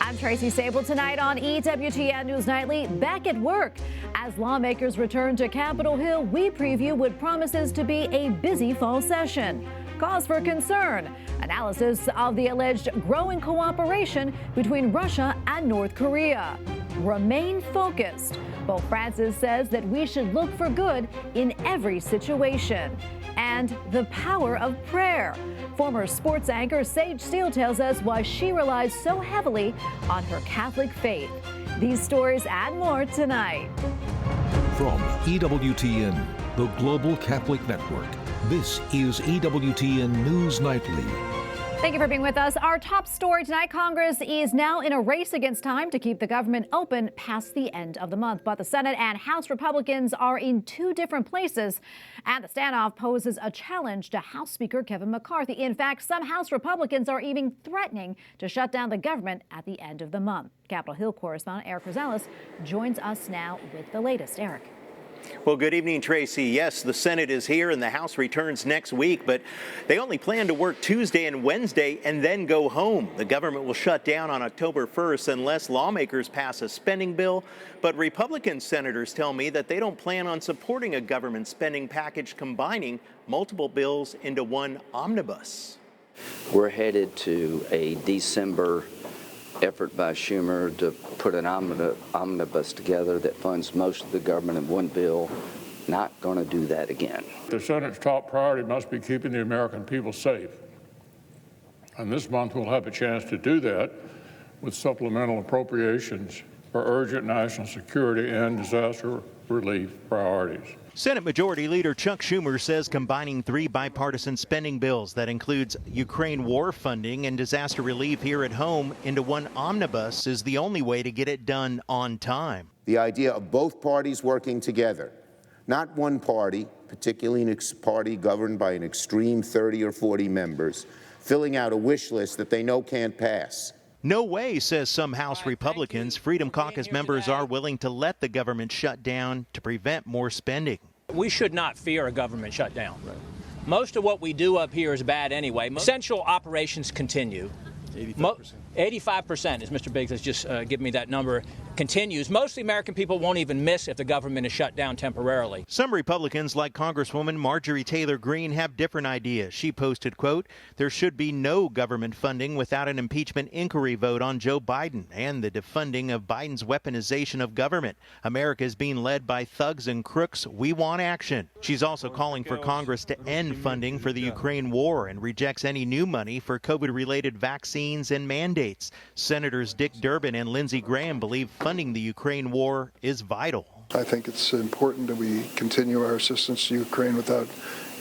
I'm Tracy Sable. Tonight on EWTN News Nightly, back at work. As lawmakers return to Capitol Hill, we preview what promises to be a busy fall session. Cause for concern. Analysis of the alleged growing cooperation between Russia and North Korea. Remain focused. Pope Francis says that we should look for good in every situation. And the power of prayer. Former sports anchor Sage Steele tells us why she relies so heavily on her Catholic faith. These stories and more tonight. From EWTN, the Global Catholic Network, this is EWTN News Nightly. Thank you for being with us. Our top story tonight, Congress is now in a race against time to keep the government open past the end of the month. But the Senate and House Republicans are in two different places, and the standoff poses a challenge to House Speaker Kevin McCarthy. In fact, some House Republicans are even threatening to shut down the government at the end of the month. Capitol Hill correspondent Eric Rosales joins us now with the latest. Eric. Well, good evening, Tracy. Yes, the Senate is here and the House returns next week, but they only plan to work Tuesday and Wednesday and then go home. The government will shut down on October 1st unless lawmakers pass a spending bill. But Republican senators tell me that they don't plan on supporting a government spending package combining multiple bills into one omnibus. We're headed to a December effort by Schumer to put an omnibus together that funds most of the government in one bill. Not going to do that again. The Senate's top priority must be keeping the American people safe. And this month we'll have a chance to do that with supplemental appropriations for urgent national security and disaster relief priorities. Senate Majority Leader Chuck Schumer says combining three bipartisan spending bills that includes Ukraine war funding and disaster relief here at home into one omnibus is the only way to get it done on time. The idea of both parties working together, not one party, particularly a party governed by an extreme 30 or 40 members, filling out a wish list that they know can't pass. No way, says some House Republicans. Freedom Caucus members are willing to let the government shut down to prevent more spending. We should not fear a government shutdown. Most of what we do up here is bad anyway. Essential operations continue. 85%. 85%, as Mr. Biggs has just given me that number, continues. Most of the American people won't even miss if the government is shut down temporarily. Some Republicans, like Congresswoman Marjorie Taylor Greene, have different ideas. She posted, quote, "There should be no government funding without an impeachment inquiry vote on Joe Biden and the defunding of Biden's weaponization of government. America is being led by thugs and crooks. We want action." She's also calling for Congress to end funding for the Ukraine war and rejects any new money for COVID-related vaccines and mandates. Senators Dick Durbin and Lindsey Graham believe funding the Ukraine war is vital. I think it's important that we continue our assistance to Ukraine without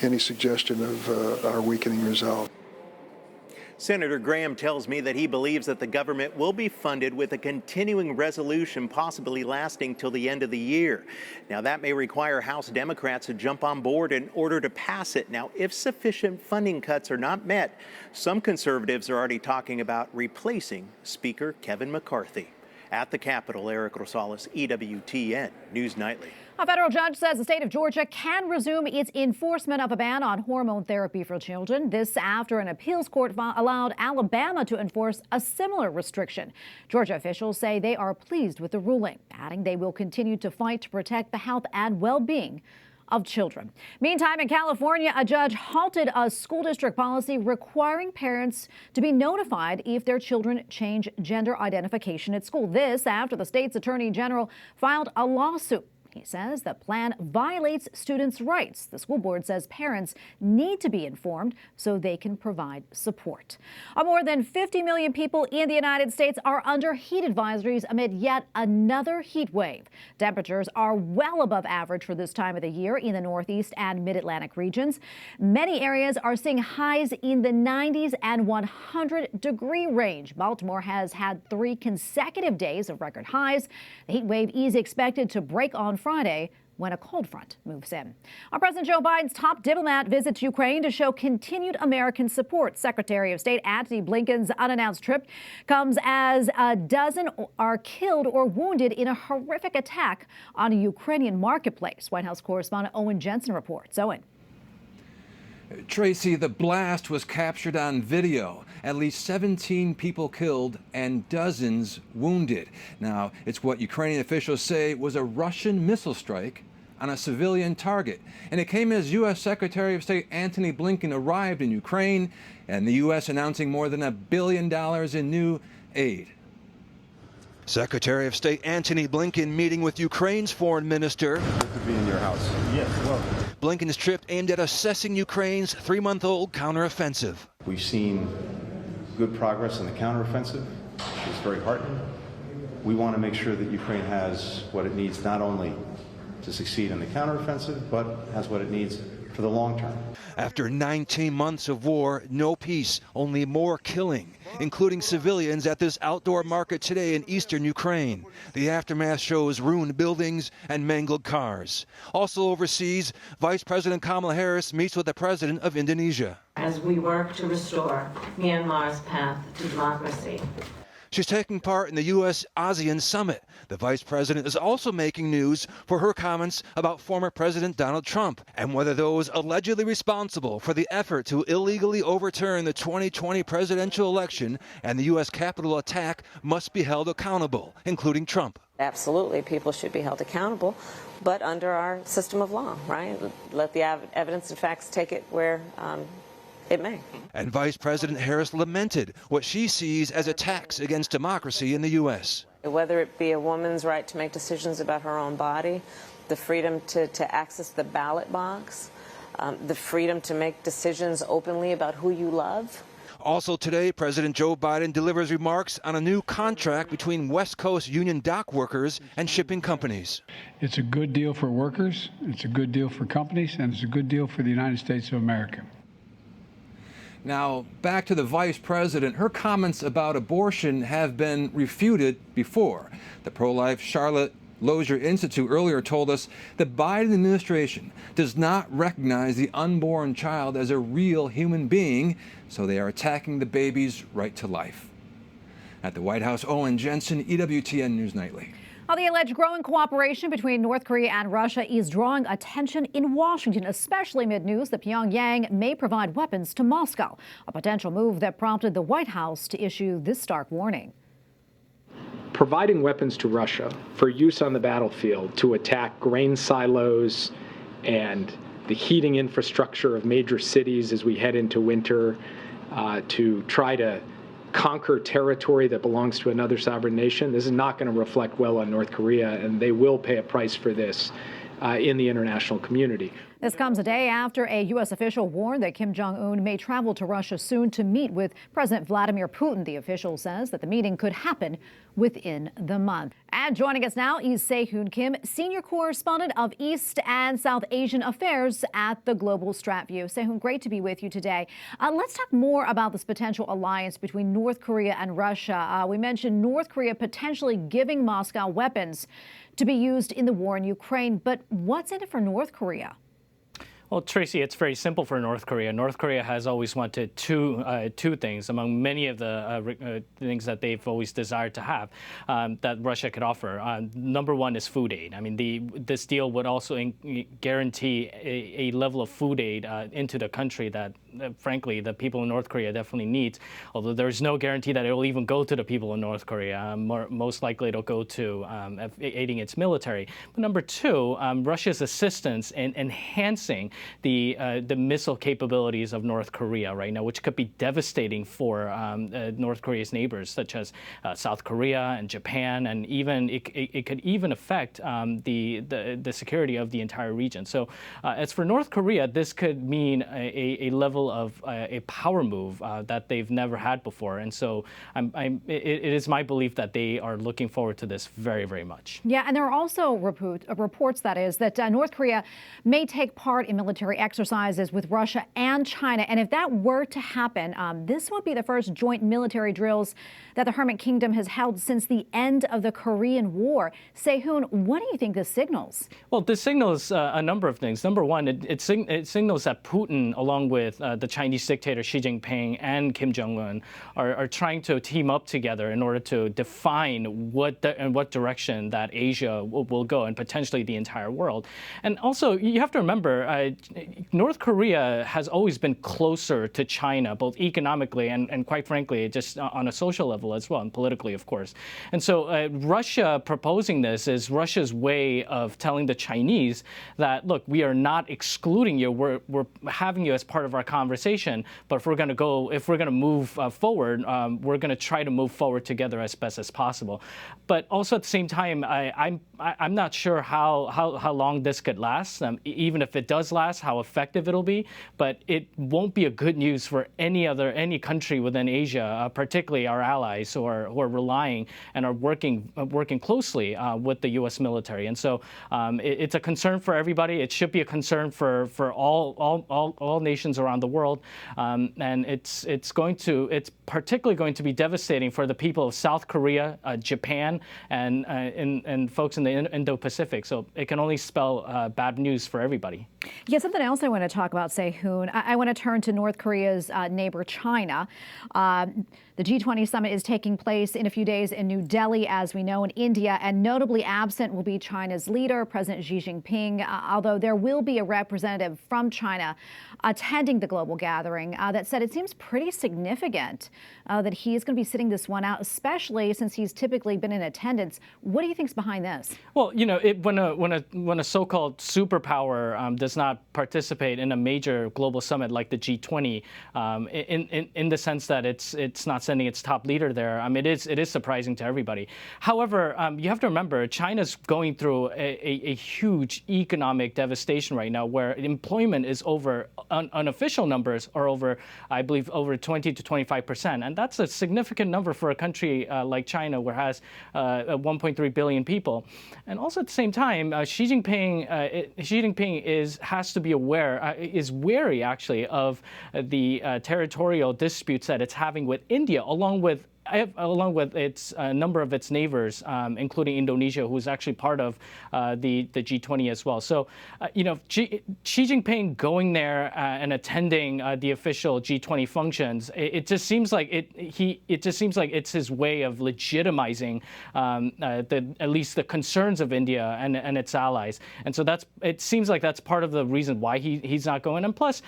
any suggestion of our weakening resolve. Senator Graham tells me that he believes that the government will be funded with a continuing resolution possibly lasting till the end of the year. Now, that may require House Democrats to jump on board in order to pass it. Now, if sufficient funding cuts are not met, some conservatives are already talking about replacing Speaker Kevin McCarthy. At the Capitol, Eric Rosales, EWTN News Nightly. A federal judge says the state of Georgia can resume its enforcement of a ban on hormone therapy for children. This after an appeals court allowed Alabama to enforce a similar restriction. Georgia officials say they are pleased with the ruling, adding they will continue to fight to protect the health and well-being of children. Meantime, in California, a judge halted a school district policy requiring parents to be notified if their children change gender identification at school. This after the state's attorney general filed a lawsuit. He says the plan violates students' rights. The school board says parents need to be informed so they can provide support. More than 50 million people in the United States are under heat advisories amid yet another heat wave. Temperatures are well above average for this time of the year in the Northeast and Mid-Atlantic regions. Many areas are seeing highs in the 90s and 100-degree range. Baltimore has had 3 consecutive days of record highs. The heat wave is expected to break on Friday when a cold front moves in. President Joe Biden's top diplomat visits Ukraine to show continued American support. Secretary of State Antony Blinken's unannounced trip comes as a dozen are killed or wounded in a horrific attack on a Ukrainian marketplace. White House correspondent Owen Jensen reports. Owen. Tracy, the blast was captured on video. At least 17 people killed and dozens wounded. Now, it's what Ukrainian officials say was a Russian missile strike on a civilian target. And it came as U.S. Secretary of State Antony Blinken arrived in Ukraine, and the U.S. announcing more than $1 billion in new aid. Secretary of State Antony Blinken meeting with Ukraine's foreign minister. Good to be in your house. Yes, welcome. Blinken's trip aimed at assessing Ukraine's 3-month-old counteroffensive. We've seen good progress in the counteroffensive. It's very heartening. We want to make sure that Ukraine has what it needs not only to succeed in the counteroffensive, but has what it needs for the long term. After 19 months of war, no peace, only more killing, including civilians at this outdoor market today in eastern Ukraine. The aftermath shows ruined buildings and mangled cars. Also overseas, Vice President Kamala Harris meets with the President of Indonesia. As we work to restore Myanmar's path to democracy. She's taking part in the U.S. ASEAN summit. The vice president is also making news for her comments about former President Donald Trump and whether those allegedly responsible for the effort to illegally overturn the 2020 presidential election and the U.S. Capitol attack must be held accountable, including Trump. Absolutely, people should be held accountable, but under our system of law, right? Let the evidence and facts take it where it may. And Vice President Harris lamented what she sees as attacks against democracy in the U.S. Whether it be a woman's right to make decisions about her own body, the freedom to access the ballot box, the freedom to make decisions openly about who you love. Also today, President Joe Biden delivers remarks on a new contract between West Coast union dock workers and shipping companies. It's a good deal for workers, it's a good deal for companies, and it's a good deal for the United States of America. Now, back to the vice president. Her comments about abortion have been refuted before. The pro-life Charlotte Lozier Institute earlier told us the Biden administration does not recognize the unborn child as a real human being, so they are attacking the baby's right to life. At the White House, Owen Jensen, EWTN News Nightly. The alleged growing cooperation between North Korea and Russia is drawing attention in Washington, especially amid news that Pyongyang may provide weapons to Moscow, a potential move that prompted the White House to issue this stark warning. Providing weapons to Russia for use on the battlefield to attack grain silos and the heating infrastructure of major cities as we head into winter, to try to conquer territory that belongs to another sovereign nation. This is not going to reflect well on North Korea, and they will pay a price for this in the international community. This comes a day after a U.S. official warned that Kim Jong-un may travel to Russia soon to meet with President Vladimir Putin. The official says that the meeting could happen within the month. And joining us now is Hoon Kim, senior correspondent of East and South Asian affairs at the Global Strat View. Hoon, great to be with you today. Let's talk more about this potential alliance between North Korea and Russia. We mentioned North Korea potentially giving Moscow weapons to be used in the war in Ukraine. But what's in it for North Korea? Well, Tracy, it's very simple for North Korea. North Korea has always wanted two things among many of the things that they've always desired to have that Russia could offer. Number one is food aid. I mean, this deal would also guarantee a level of food aid into the country that, frankly, the people in North Korea definitely need. Although there's no guarantee that it will even go to the people in North Korea. Most likely it'll go to aiding its military. But number two, Russia's assistance in enhancing the missile capabilities of North Korea right now, which could be devastating for North Korea's neighbors, such as South Korea and Japan, and even it could even affect the security of the entire region. So as for North Korea, this could mean a level of a power move that they've never had before. And so it is my belief that they are looking forward to this very, very much. Yeah, and there are also reports that North Korea may take part in military exercises with Russia and China. And if that were to happen, this would be the first joint military drills that the Hermit Kingdom has held since the end of the Korean War. Hoon, what do you think this signals? Well, this signals a number of things. Number one, it signals that Putin, along with the Chinese dictator Xi Jinping and Kim Jong-un are trying to team up together in order to define what direction that Asia will go, and potentially the entire world. And also, you have to remember, North Korea has always been closer to China, both economically and quite frankly, just on a social level as well, and politically, of course. And so Russia proposing this is Russia's way of telling the Chinese that, look, we are not excluding you. We're having you as part of our conversation. But if we're going to move forward, we're going to try to move forward together as best as possible. But also at the same time, I'm not sure how long this could last. Even if it does last, how effective it'll be. But it won't be a good news for any country within Asia, particularly our allies who are relying and are working closely with the U.S. military. And so it's a concern for everybody. It should be a concern for all nations around the world. And it's particularly going to be devastating for the people of South Korea, Japan, and folks in the Indo-Pacific. So it can only spell bad news for everybody. Yeah, something else I want to talk about, Hoon. I want to turn to North Korea's neighbor, China. The G20 summit is taking place in a few days in New Delhi, as we know, in India, and notably absent will be China's leader, President Xi Jinping, although there will be a representative from China attending the global gathering. That said, it seems pretty significant that he is going to be sitting this one out, especially since he's typically been in attendance. What do you think's behind this? Well, when a so-called superpower does not participate in a major global summit like the G20, in the sense that it's not sending its top leader there, it is surprising to everybody. However, you have to remember, China's going through a huge economic devastation right now, where employment is over, unofficial numbers are over, I believe, over 20 to 25%, and that's a significant number for a country like China, where it has 1.3 billion people. And also at the same time, Xi Jinping has to be is wary actually of the territorial disputes that it's having with India, along with its number of its neighbors, including Indonesia, who is actually part of the G20 as well. So, Xi Jinping going there and attending the official G20 functions, it just seems like it's his way of legitimizing at least the concerns of India and its allies. And so it seems like that's part of the reason why he's not going. And plus,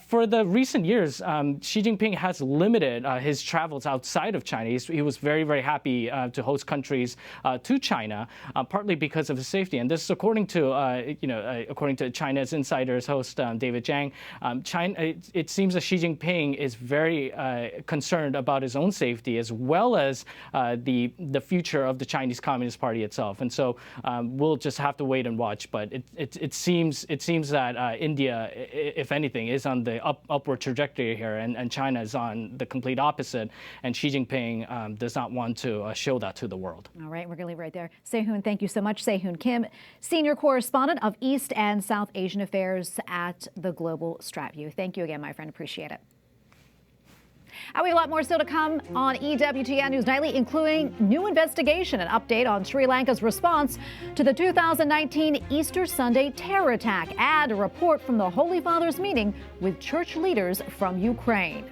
for the recent years, Xi Jinping has limited his travels outside of China. He was very, very happy to host countries to China, partly because of his safety. And this is according to China's insiders host David Zhang. It seems that Xi Jinping is very concerned about his own safety, as well as the future of the Chinese Communist Party itself. And so we'll just have to wait and watch. But it seems that India, if anything, is on the upward trajectory here, and China is on the complete opposite. And Xi Jinping does not want to show that to the world. All right, we're going to leave it right there. Hoon, thank you so much. Hoon Kim, Senior Correspondent of East and South Asian Affairs at the Global Strat View. Thank you again, my friend. Appreciate it. And we have a lot more still to come on EWTN News Nightly, including new investigation, an update on Sri Lanka's response to the 2019 Easter Sunday terror attack, and a report from the Holy Father's meeting with church leaders from Ukraine.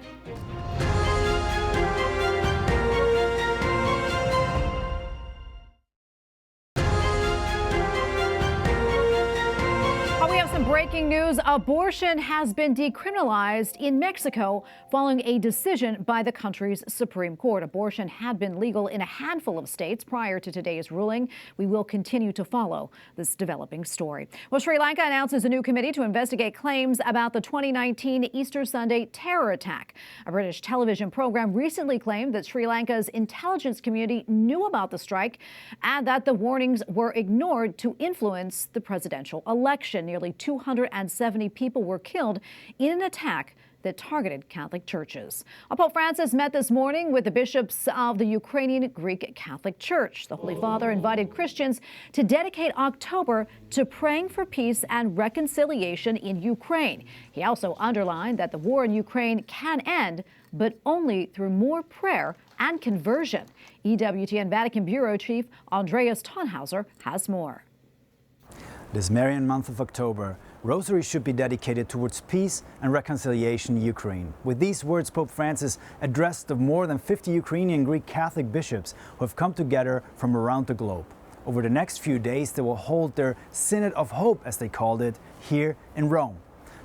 Breaking news, abortion has been decriminalized in Mexico following a decision by the country's Supreme Court. Abortion had been legal in a handful of states prior to today's ruling. We will continue to follow this developing story. Well, Sri Lanka announces a new committee to investigate claims about the 2019 Easter Sunday terror attack. A British television program recently claimed that Sri Lanka's intelligence community knew about the strike and that the warnings were ignored to influence the presidential election. Nearly 270 people were killed in an attack that targeted Catholic churches. Pope Francis met this morning with the bishops of the Ukrainian Greek-Catholic Church. The Holy Father invited Christians to dedicate October to praying for peace and reconciliation in Ukraine. He also underlined that the war in Ukraine can end, but only through more prayer and conversion. EWTN Vatican Bureau Chief Andreas Thonhauser has more. This Marian month of October, Rosaries should be dedicated towards peace and reconciliation in Ukraine. With these words, Pope Francis addressed the more than 50 Ukrainian Greek-Catholic bishops who have come together from around the globe. Over the next few days, they will hold their Synod of Hope, as they called it, here in Rome.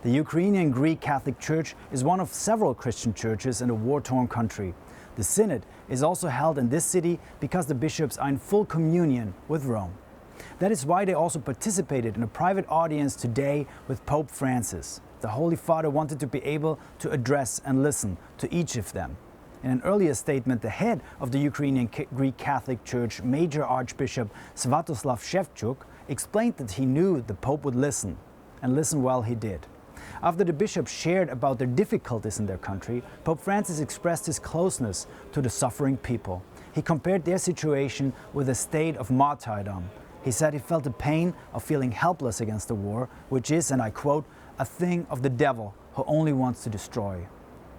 The Ukrainian Greek-Catholic Church is one of several Christian churches in a war-torn country. The Synod is also held in this city because the bishops are in full communion with Rome. That is why they also participated in a private audience today with Pope Francis. The Holy Father wanted to be able to address and listen to each of them. In an earlier statement, the head of the Ukrainian Greek-Catholic Church, Major Archbishop Svatoslav Shevchuk, explained that he knew the Pope would listen, and listen well he did. After the bishops shared about their difficulties in their country, Pope Francis expressed his closeness to the suffering people. He compared their situation with a state of martyrdom. He said he felt the pain of feeling helpless against the war, which is, and I quote, a thing of the devil who only wants to destroy.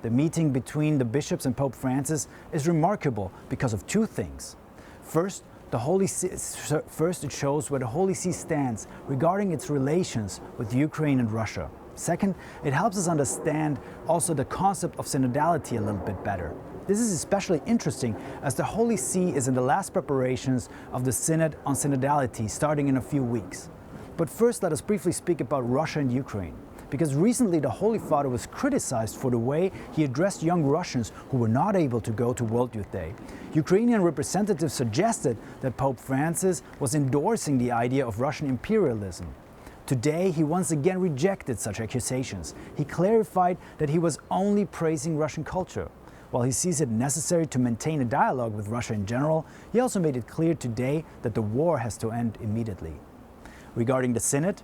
The meeting between the bishops and Pope Francis is remarkable because of two things. First, it shows where the Holy See stands regarding its relations with Ukraine and Russia. Second, it helps us understand also the concept of synodality a little bit better. This is especially interesting as the Holy See is in the last preparations of the Synod on Synodality starting in a few weeks. But first, let us briefly speak about Russia and Ukraine, because recently the Holy Father was criticized for the way he addressed young Russians who were not able to go to World Youth Day. Ukrainian representatives suggested that Pope Francis was endorsing the idea of Russian imperialism. Today, he once again rejected such accusations. He clarified that he was only praising Russian culture. While he sees it necessary to maintain a dialogue with Russia in general, he also made it clear today that the war has to end immediately. Regarding the Synod,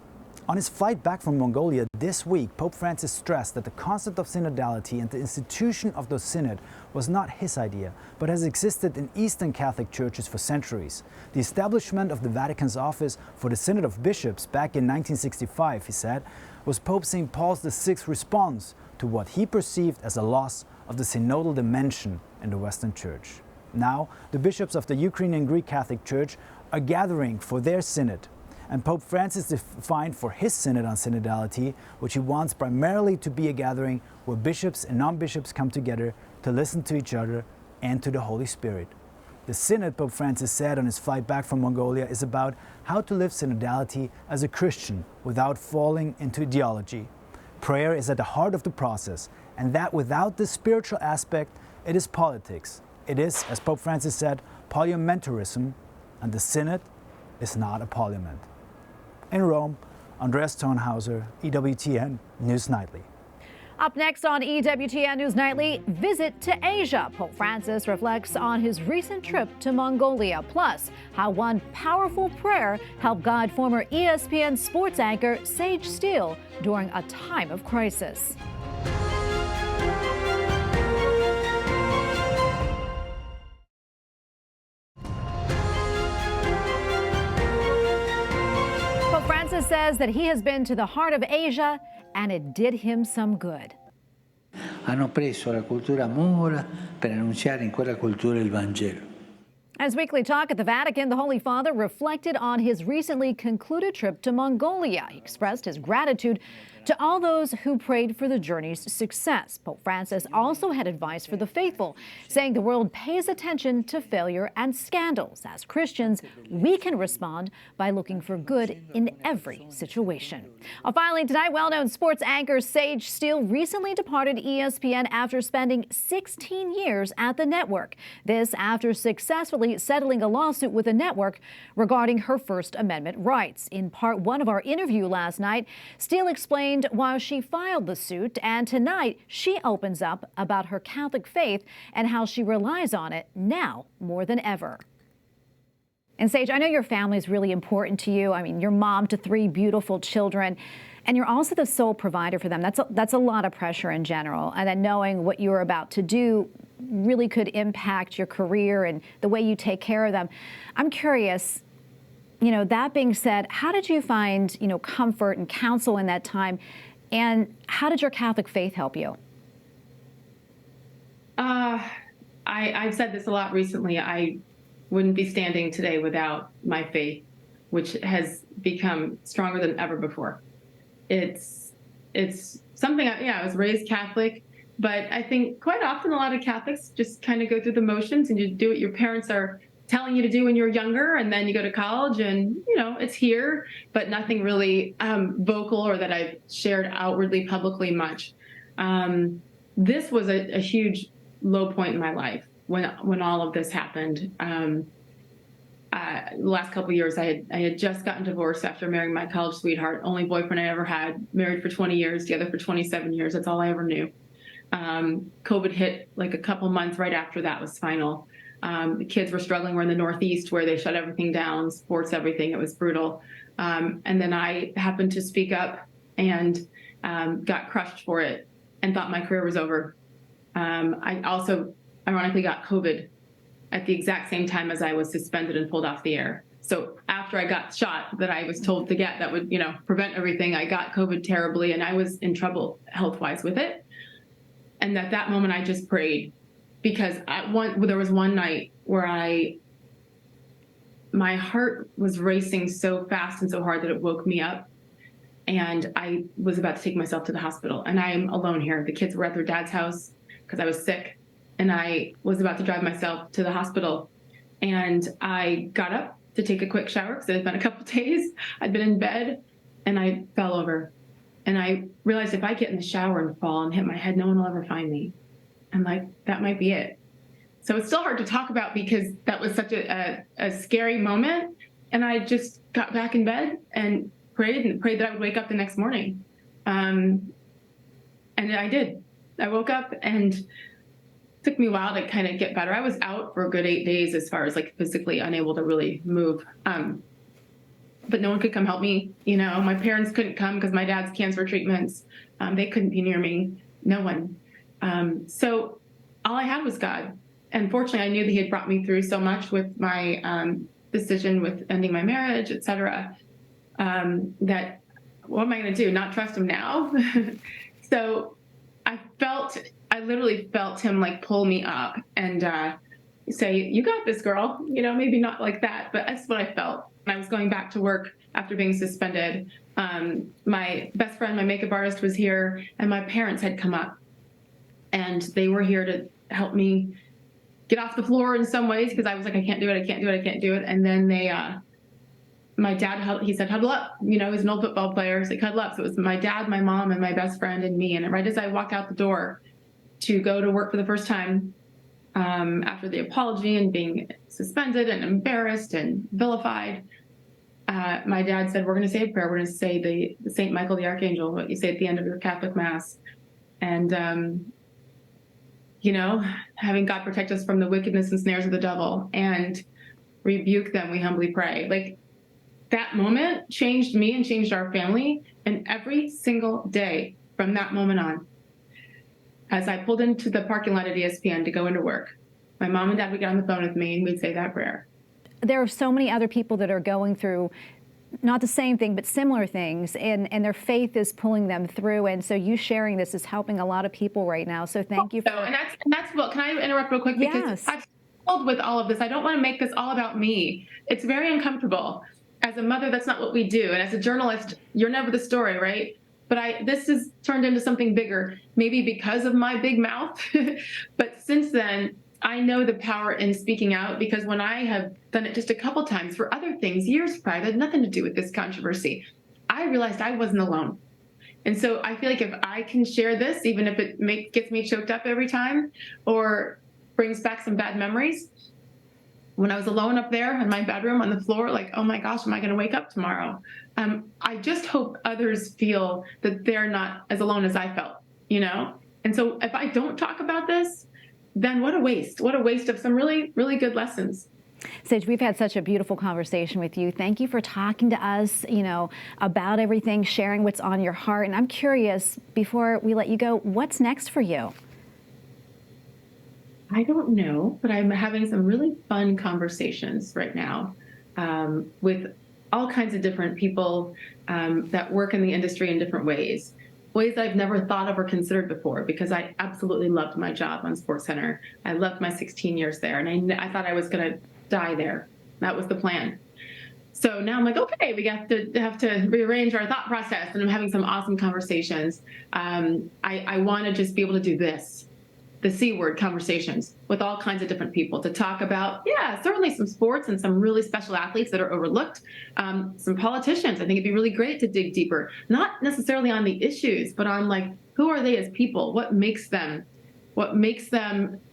on his flight back from Mongolia this week, Pope Francis stressed that the concept of synodality and the institution of the Synod was not his idea, but has existed in Eastern Catholic churches for centuries. The establishment of the Vatican's office for the Synod of Bishops back in 1965, he said, was Pope St. Paul VI's response to what he perceived as a loss of the synodal dimension in the Western Church. Now, the bishops of the Ukrainian Greek-Catholic Church are gathering for their synod, and Pope Francis defined for his synod on synodality, which he wants primarily to be a gathering where bishops and non-bishops come together to listen to each other and to the Holy Spirit. The synod, Pope Francis said on his flight back from Mongolia, is about how to live synodality as a Christian without falling into ideology. Prayer is at the heart of the process, and that without this spiritual aspect, it is politics. It is, as Pope Francis said, parliamentarism, and the Synod is not a parliament. In Rome, Andreas Thonhauser, EWTN News Nightly. Up next on EWTN News Nightly, visit to Asia. Pope Francis reflects on his recent trip to Mongolia, plus how one powerful prayer helped guide former ESPN sports anchor Sage Steele during a time of crisis. Pope Francis says that he has been to the heart of Asia and it did him some good. Hanno preso la cultura mongole per annunciare in quella cultura il Vangelo. As Weekly Talk at the Vatican, the Holy Father reflected on his recently concluded trip to Mongolia. He expressed his gratitude to all those who prayed for the journey's success. Pope Francis also had advice for the faithful, saying the world pays attention to failure and scandals. As Christians, we can respond by looking for good in every situation. Finally tonight, well-known sports anchor Sage Steele recently departed ESPN after spending 16 years at the network. This after successfully settling a lawsuit with the network regarding her First Amendment rights. In part one of our interview last night, Steele explained why she filed the suit, and tonight she opens up about her Catholic faith and how she relies on it now more than ever. And Sage, I know your family is really important to you. I mean, you're mom to 3 beautiful children, and you're also the sole provider for them. That's a lot of pressure in general. And then knowing what you're about to do really could impact your career and the way you take care of them. I'm curious, that being said, how did you find, comfort and counsel in that time? And how did your Catholic faith help you? I've said this a lot recently. I wouldn't be standing today without my faith, which has become stronger than ever before. it's something, I was raised Catholic, but I think quite often a lot of Catholics just kind of go through the motions and you do what your parents are telling you to do when you're younger, and then you go to college and, it's here, but nothing really vocal or that I've shared outwardly publicly much. This was a huge low point in my life when all of this happened. The last couple of years, I had just gotten divorced after marrying my college sweetheart, only boyfriend I ever had, married for 20 years, together for 27 years. That's all I ever knew. COVID hit like a couple months right after that was final. The kids were struggling. We're in the Northeast where they shut everything down, sports, everything. It was brutal. And then I happened to speak up and got crushed for it and thought my career was over. I also ironically got COVID at the exact same time as I was suspended and pulled off the air. So after I got shot that I was told to get that would, prevent everything, I got COVID terribly and I was in trouble health-wise with it. And at that moment I just prayed, because there was one night where my heart was racing so fast and so hard that it woke me up. And I was about to take myself to the hospital, and I am alone here. The kids were at their dad's house because I was sick, and I was about to drive myself to the hospital. And I got up to take a quick shower because it had been a couple days. I'd been in bed and I fell over. And I realized if I get in the shower and fall and hit my head, no one will ever find me. And that might be it. So it's still hard to talk about because that was such a scary moment. And I just got back in bed and prayed that I would wake up the next morning. And I did. I woke up, and it took me a while to kind of get better. I was out for a good 8 days as far as physically unable to really move. But no one could come help me. My parents couldn't come because my dad's cancer treatments. They couldn't be near me. No one. So all I had was God. And fortunately, I knew that he had brought me through so much with my decision with ending my marriage, et cetera, that what am I going to do? Not trust him now? So I literally felt him pull me up and say, you got this, girl. Maybe not like that, but that's what I felt. I was going back to work after being suspended. My best friend, my makeup artist, was here, and my parents had come up. And they were here to help me get off the floor in some ways, because I was like, I can't do it. And then my dad, he said, huddle up. He's an old football player. So he huddle up. So it was my dad, my mom, and my best friend and me. And right as I walked out the door to go to work for the first time, after the apology and being suspended and embarrassed and vilified, my dad said, we're going to say a prayer. We're going to say the St. Michael the Archangel, what you say at the end of your Catholic Mass. And, having God protect us from the wickedness and snares of the devil and rebuke them, we humbly pray. That moment changed me and changed our family. And every single day from that moment on, as I pulled into the parking lot at ESPN to go into work, my mom and dad would get on the phone with me and we'd say that prayer. There are so many other people that are going through not the same thing, but similar things, and their faith is pulling them through. And so you sharing this is helping a lot of people right now. So thank you. And that's what, can I interrupt real quick? Because I've struggled with all of this. I don't want to make this all about me. It's very uncomfortable. As a mother, that's not what we do. And as a journalist, you're never the story, right? But this has turned into something bigger, maybe because of my big mouth. But since then, I know the power in speaking out, because when I have done it just a couple times for other things, years prior, that had nothing to do with this controversy, I realized I wasn't alone. And so I feel like if I can share this, even if it gets me choked up every time or brings back some bad memories, when I was alone up there in my bedroom on the floor, oh my gosh, am I going to wake up tomorrow? I just hope others feel that they're not as alone as I felt, And so if I don't talk about this, then what a waste. What a waste of some really, really good lessons. Sage, we've had such a beautiful conversation with you. Thank you for talking to us, about everything, sharing what's on your heart. And I'm curious, before we let you go, what's next for you? I don't know, but I'm having some really fun conversations right now with all kinds of different people that work in the industry in different ways that I've never thought of or considered before, because I absolutely loved my job on SportsCenter. I loved my 16 years there, and I thought I was going to die there. That was the plan. So now I'm like, okay, we have to rearrange our thought process, and I'm having some awesome conversations. I want to just be able to do this, the C word conversations with all kinds of different people to talk about, certainly some sports and some really special athletes that are overlooked, some politicians. I think it'd be really great to dig deeper, not necessarily on the issues, but on like, who are they as people? What makes them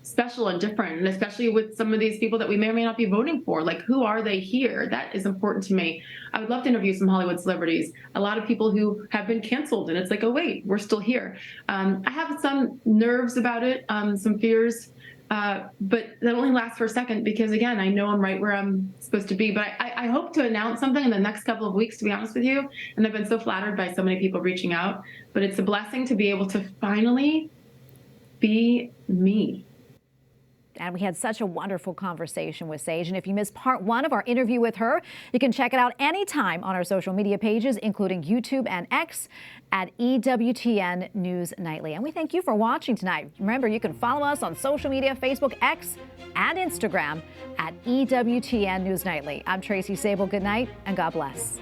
special and different, and especially with some of these people that we may or may not be voting for, like who are they here? That is important to me. I would love to interview some Hollywood celebrities, a lot of people who have been canceled, and it's like, oh wait, we're still here. I have some nerves about it, some fears, but that only lasts for a second because again, I know I'm right where I'm supposed to be, but I hope to announce something in the next couple of weeks, to be honest with you, and I've been so flattered by so many people reaching out, but it's a blessing to be able to finally be me. And we had such a wonderful conversation with Sage. And if you missed part 1 of our interview with her, you can check it out anytime on our social media pages, including YouTube and X at EWTN News Nightly. And we thank you for watching tonight. Remember, you can follow us on social media, Facebook, X, and Instagram at EWTN News Nightly. I'm Tracy Sable. Good night and God bless.